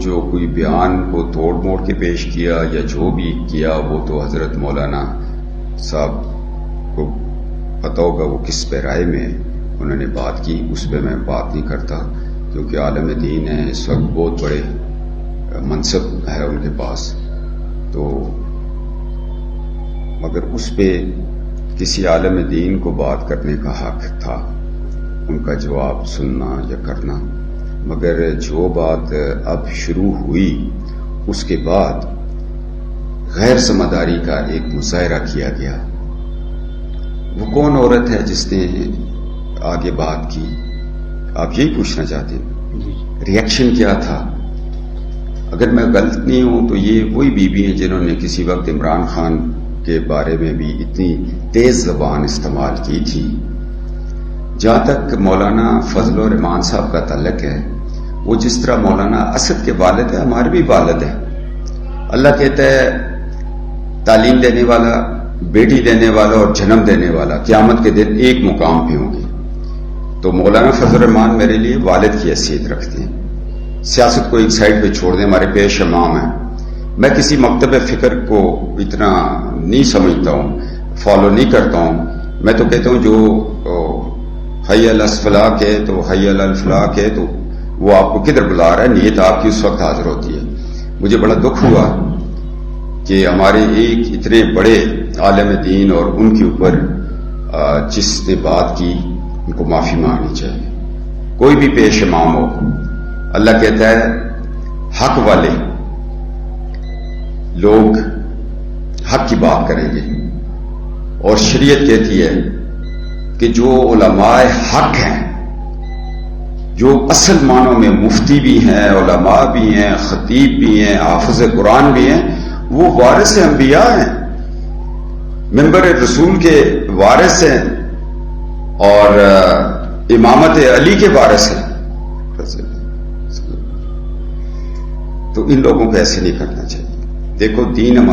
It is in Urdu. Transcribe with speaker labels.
Speaker 1: جو کوئی بیان کو توڑ موڑ کے پیش کیا یا جو بھی کیا وہ تو حضرت مولانا صاحب کو پتہ ہوگا وہ کس پیرائے میں انہوں نے بات کی، اس پہ میں بات نہیں کرتا کیونکہ عالم دین ہے، اس وقت بہت بڑے منصب ہے ان کے پاس، تو مگر اس پہ کسی عالم دین کو بات کرنے کا حق تھا، ان کا جواب سننا یا کرنا۔ مگر جو بات اب شروع ہوئی اس کے بعد غیر ذمہ داری کا ایک مظاہرہ کیا گیا۔ وہ کون عورت ہے جس نے آگے بات کی؟ آپ یہی پوچھنا چاہتے ہیں؟ ریئیکشن کیا تھا؟ اگر میں غلط نہیں ہوں تو یہ وہی بیوی ہیں جنہوں نے کسی وقت عمران خان کے بارے میں بھی اتنی تیز زبان استعمال کی تھی۔ جہاں تک مولانا فضل الرحمان صاحب کا تعلق ہے، وہ جس طرح مولانا اسد کے والد ہیں، ہمارے بھی والد ہیں۔ اللہ کہتا ہے تعلیم دینے والا، بیٹی دینے والا اور جنم دینے والا قیامت کے دن ایک مقام پہ ہوں گے۔ تو مولانا فضل الرحمان میرے لیے والد کی حیثیت رکھتے ہیں۔ سیاست کو ایک سائڈ پہ چھوڑ دیں، ہمارے پیش امام ہیں۔ میں کسی مکتب فکر کو اتنا نہیں سمجھتا ہوں، فالو نہیں کرتا ہوں۔ میں تو کہتا ہوں جو حی علی الفلاح ہے تو حی علی الفلاح ہے تو وہ آپ کو کدھر بلا رہا ہے، نیت آپ کی اس وقت حاضر ہوتی ہے۔ مجھے بڑا دکھ ہوا کہ ہمارے ایک اتنے بڑے عالم دین اور ان کے اوپر جس نے بات کی ان کو معافی مانگنی چاہیے، کوئی بھی پیش امام ہو۔ اللہ کہتا ہے حق والے لوگ حق کی بات کریں گے، اور شریعت کہتی ہے کہ جو علماء حق ہیں، جو اصل معنوں میں مفتی بھی ہیں، علماء بھی ہیں، خطیب بھی ہیں، حافظ قرآن بھی ہیں، وہ وارث انبیاء ہیں، منبر رسول کے وارث ہیں اور امامت علی کے وارث ہیں۔ تو ان لوگوں کو ایسے نہیں کرنا چاہیے۔ دیکھو دین ہمارا